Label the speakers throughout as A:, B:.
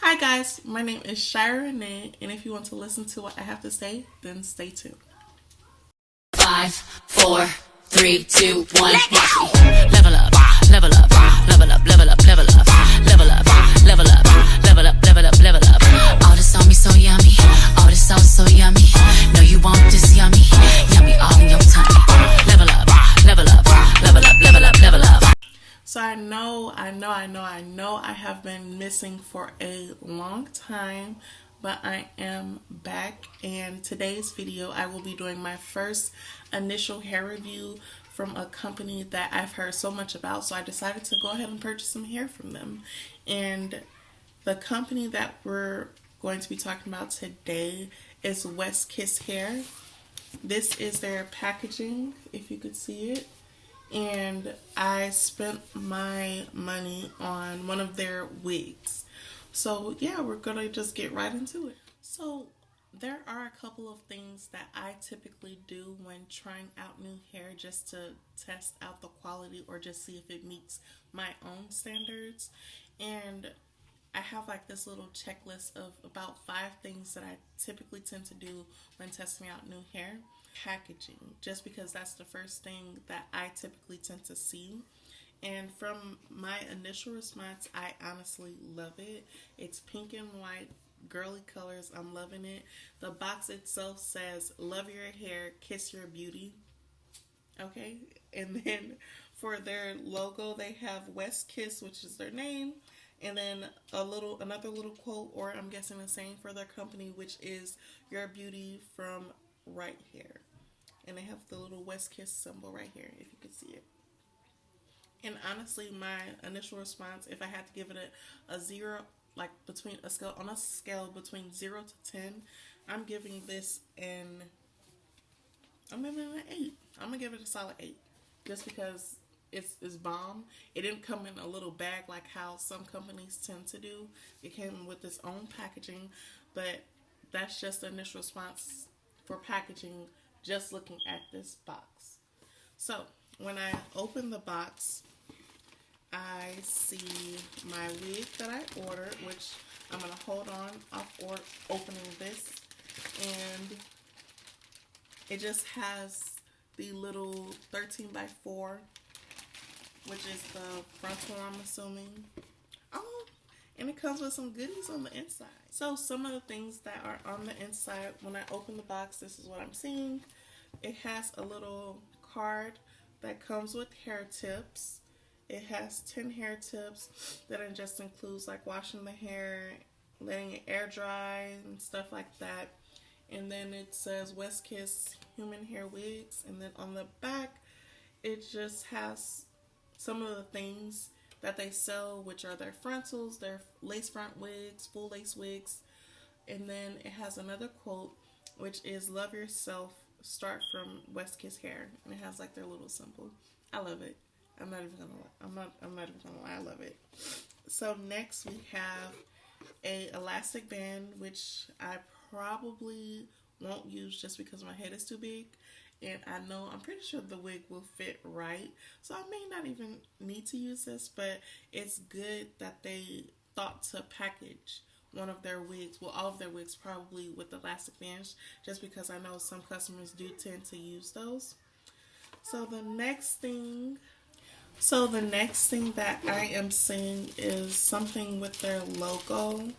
A: Hi guys, my name is Shirasavannah, and if you want to listen to what I have to say, then stay tuned.
B: 5, 4, 3, 2, 1. Level up, level up, level up, level up, level up, level up, level up, level up, level up, level up. All this on me so yummy, all this sauce so yummy. No, you want this yummy, yummy all in your tummy. Level up, level up, level up, level up, level up.
A: So I know I have been missing for a long time, but I am back, and today's video I will be doing my first initial hair review from a company that I've heard so much about, so I decided to go ahead and purchase some hair from them. And the company that we're going to be talking about today is West Kiss Hair. This is their packaging, if you could see it. And I spent my money on one of their wigs. So yeah, we're gonna just get right into it. So there are a couple of things that I typically do when trying out new hair, just to test out the quality or just see if it meets my own standards. And I have like this little checklist of about 5 things that I typically tend to do when testing out new hair. Packaging, just because that's the first thing that I typically tend to see. And from my initial response, I honestly love it. It's pink and white, girly colors. I'm loving it. The box itself says, "Love your hair, kiss your beauty." Okay, and then for their logo, they have West Kiss, which is their name, and then another little quote, or I'm guessing the same for their company, which is "Your beauty from right here." And they have the little West Kiss symbol right here, if you can see it. And honestly, my initial response, if I had to give it a 0, like on a scale between 0 to 10, I'm giving this an 8. I'm gonna give it a solid 8, just because it's bomb. It didn't come in a little bag like how some companies tend to do. It came with its own packaging, but that's just the initial response for packaging, just looking at this box. So when I open the box, I see my wig that I ordered, which I'm going to hold on opening this, and it just has the little 13x4, which is the frontal, I'm assuming. Oh, and it comes with some goodies on the inside. So some of the things that are on the inside, when I open the box, this is what I'm seeing. It has a little card that comes with hair tips. It has 10 hair tips that it just includes like washing the hair, letting it air dry and stuff like that. And then it says West Kiss human hair wigs. And then on the back, it just has some of the things that they sell, which are their frontals, their lace front wigs, full lace wigs. And then it has another quote, which is "Love yourself, start from West Kiss Hair." And it has like their little symbol. I love it. I'm not even gonna lie, I love it. So next we have a elastic band, which I probably won't use just because my head is too big. And I'm pretty sure the wig will fit right. So I may not even need to use this, but it's good that they thought to package one of their wigs, well, all of their wigs probably, with elastic bands, just because I know some customers do tend to use those. So the next thing that I am seeing is something with their logo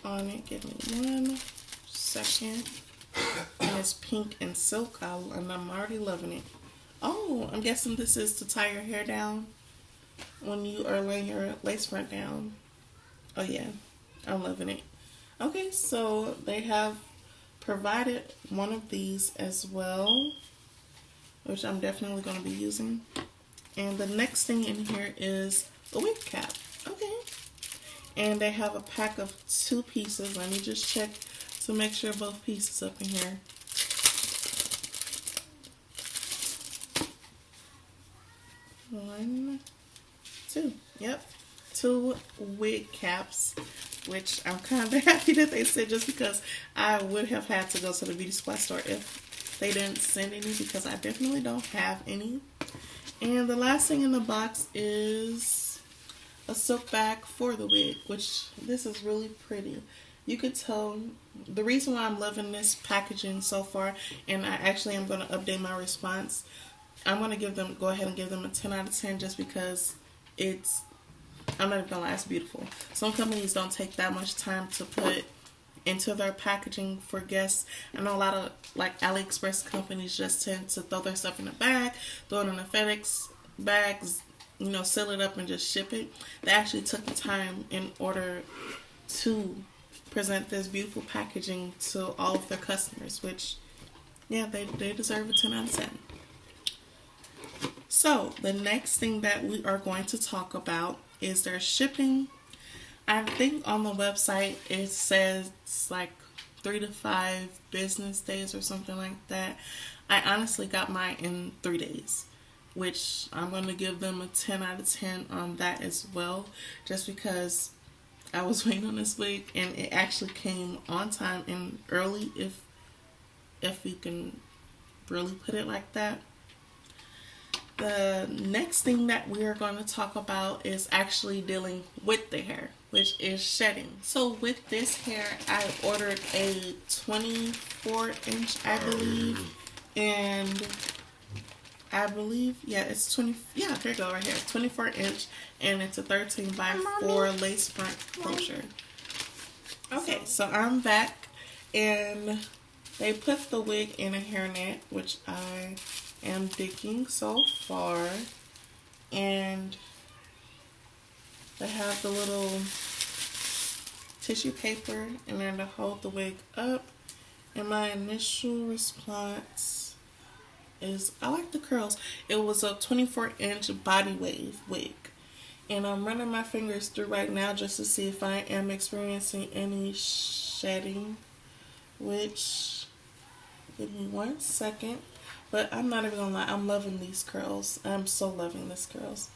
A: on it. Give me 1 second. And it's pink and silk, and I'm already loving it. Oh, I'm guessing this is to tie your hair down when you are laying your lace front down. Oh yeah, I'm loving it. Okay, so they have provided one of these as well, which I'm definitely going to be using. And the next thing in here is the wig cap. Okay. And they have a pack of 2 pieces. Let me just check to make sure both pieces up in here. One, 2. Yep. 2 wig caps, which I'm kind of happy that they said, just because I would have had to go to the beauty supply store if they didn't send any, because I definitely don't have any. And the last thing in the box is a silk bag for the wig, which this is really pretty. You could tell the reason why I'm loving this packaging so far, and I actually am going to update my response. I'm going to go ahead and give them a 10 out of 10 just because I'm not even going to lie, it's beautiful. Some companies don't take that much time to put into their packaging for guests. I know a lot of like AliExpress companies just tend to throw their stuff in a bag, throw it in a FedEx bags, seal it up and just ship it. They actually took the time in order to present this beautiful packaging to all of their customers, which, yeah, they deserve a 10 out of 10. So, the next thing that we are going to talk about is their shipping. I think on the website it says like 3 to 5 business days or something like that. I honestly got mine in 3 days, which I'm going to give them a 10 out of 10 on that as well, just because I was waiting on this wig and it actually came on time and early, if you can really put it like that. The next thing that we are going to talk about is actually dealing with the hair, which is shedding. So with this hair, I ordered a 24-inch, I believe, and I believe, yeah, it's 20, yeah, there you go, right here, 24-inch, and it's a 13 by 4 lace front closure. Okay, so I'm back, and they put the wig in a hairnet, which I am digging so far, and they have the little tissue paper in there to hold the wig up, and my initial response is I like the curls. It was a 24-inch body wave wig, and I'm running my fingers through right now just to see if I am experiencing any shedding, which, give me 1 second. But I'm not even gonna lie, I'm loving these curls. I'm so loving these curls.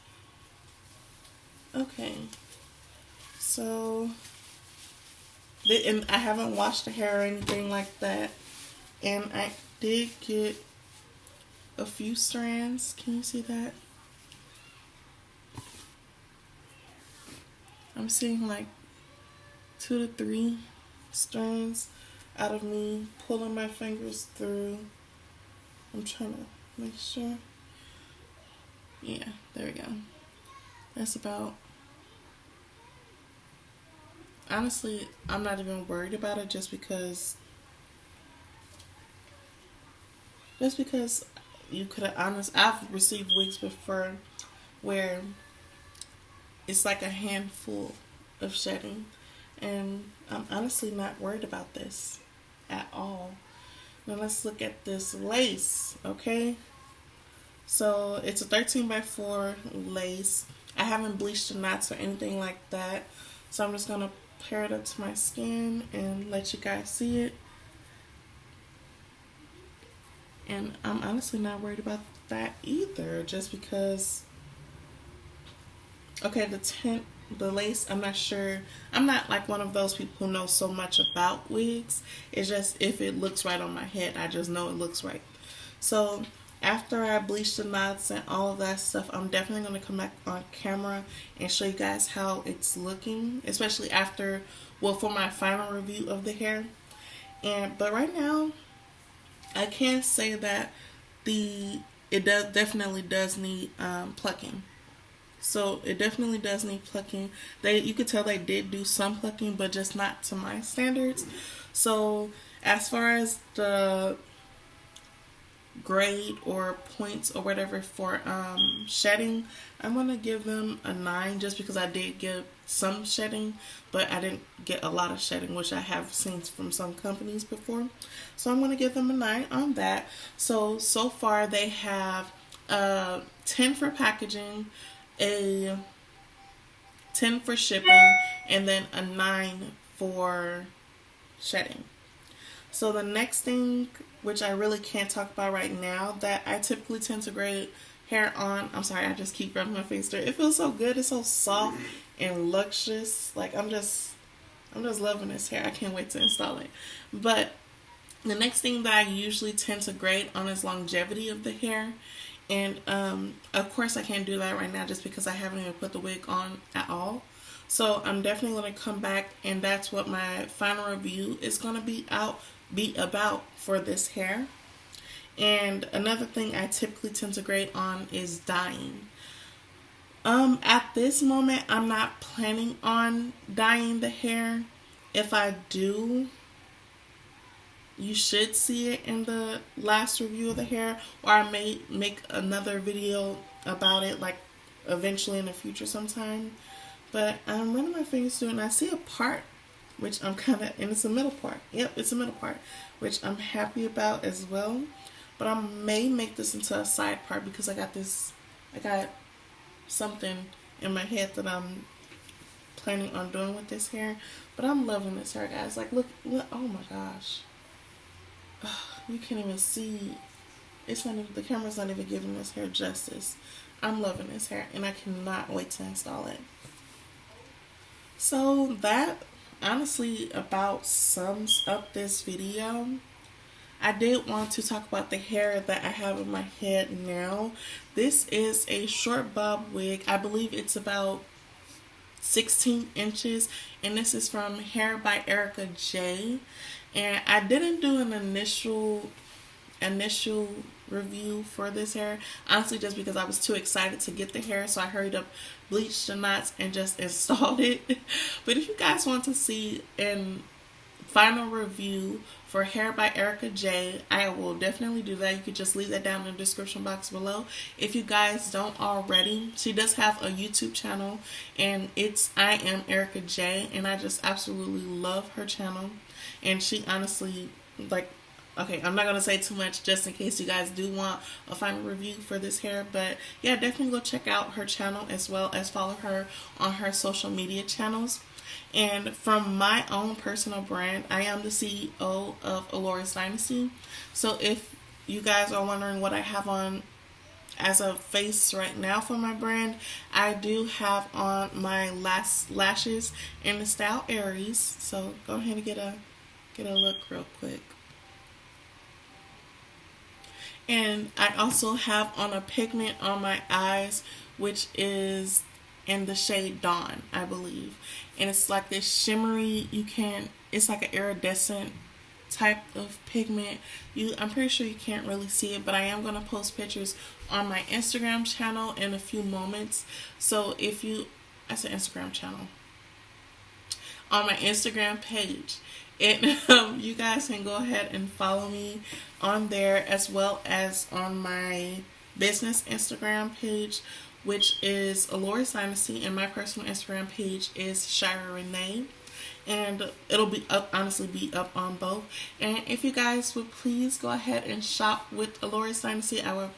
A: Okay. So, and I haven't washed the hair or anything like that. And I did get a few strands. Can you see that? I'm seeing like 2 to 3 strands out of me pulling my fingers through. I'm trying to make sure. Yeah, there we go. That's about. Honestly, I'm not even worried about it just because you could have I've received wigs before where it's like a handful of shedding, and I'm honestly not worried about this at all. Now let's look at this lace, okay? So it's a 13 by 4 lace. I haven't bleached the knots or anything like that. So I'm just going to pair it up to my skin and let you guys see it. And I'm honestly not worried about that either, just because, okay, the lace, I'm not sure. I'm not like one of those people who know so much about wigs. It's just if it looks right on my head, I just know it looks right. So after I bleach the knots and all of that stuff, I'm definitely going to come back on camera and show you guys how it's looking, especially after, well, for my final review of the hair. But right now, I can say that it definitely does need plucking. So it definitely does need plucking. You could tell they did do some plucking, but just not to my standards. So as far as the grade or points or whatever for shedding, I'm gonna give them a 9 just because I did get some shedding, but I didn't get a lot of shedding, which I have seen from some companies before. So I'm gonna give them a 9 on that. So far they have 10 for packaging, a 10 for shipping, and then a 9 for shedding. So the next thing, which I really can't talk about right now, that I typically tend to grade hair on, I'm sorry, I just keep rubbing my face through it. It feels so good. It's so soft and luxurious. Like I'm just loving this hair. I can't wait to install it. But the next thing that I usually tend to grade on is longevity of the hair. And of course I can't do that right now just because I haven't even put the wig on at all. So I'm definitely going to come back, and that's what my final review is going to be about for this hair. And another thing I typically tend to grade on is dyeing. At this moment, I'm not planning on dyeing the hair. If I do, you should see it in the last review of the hair, or I may make another video about it, like eventually in the future sometime. But I'm running my fingers through it, and I see a part, which I'm kind of, and it's a middle part. Yep, it's a middle part, which I'm happy about as well. But I may make this into a side part because I got something in my head that I'm planning on doing with this hair. But I'm loving this hair, guys. Like, look, oh my gosh. You can't even see. It's not even, the camera's not even giving this hair justice. I'm loving this hair, and I cannot wait to install it. So that honestly about sums up this video. I did want to talk about the hair that I have in my head now. This is a short bob wig. I believe it's about 16 inches, and this is from Hair by Erica J. And I didn't do an initial review for this hair, honestly, just because I was too excited to get the hair, so I hurried up, bleached the knots, and just installed it. But if you guys want to see an final review for Hair by Erica J, I will definitely do that. You could just leave that down in the description box below. If you guys don't already, she does have a YouTube channel, and it's I Am Erica J, and I just absolutely love her channel. And she honestly, like, okay, I'm not going to say too much just in case you guys do want a final review for this hair. But yeah, definitely go check out her channel as well as follow her on her social media channels. And from my own personal brand, I am the CEO of Allura's Dynasty. So if you guys are wondering what I have on as a face right now for my brand, I do have on my lashes in the style Aries. So go ahead and get a look real quick. And I also have on a pigment on my eyes, which is in the shade Dawn, I believe. And it's like this shimmery, it's like an iridescent type of pigment. I'm pretty sure you can't really see it, but I am going to post pictures on my Instagram channel in a few moments. So I said Instagram channel. On my Instagram page. And you guys can go ahead and follow me on there, as well as on my business Instagram page, which is Allura's Dynasty, and my personal Instagram page is Shira Renee. And it'll be up, honestly, be up on both. And if you guys would please go ahead and shop with Allura's Dynasty, I would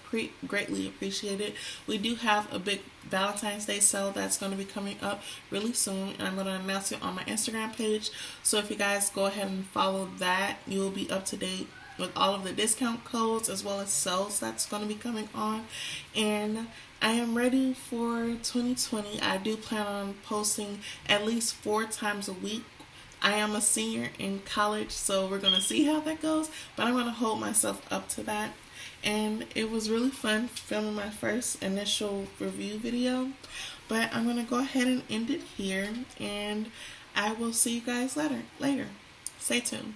A: greatly appreciate it. We do have a big Valentine's Day sale that's going to be coming up really soon, and I'm going to announce it on my Instagram page. So if you guys go ahead and follow that, you will be up to date with all of the discount codes as well as sales that's going to be coming on. And I am ready for 2020. I do plan on posting at least 4 times a week. I am a senior in college, so we're going to see how that goes, but I'm going to hold myself up to that. And it was really fun filming my first initial review video, but I'm going to go ahead and end it here, and I will see you guys later. Stay tuned.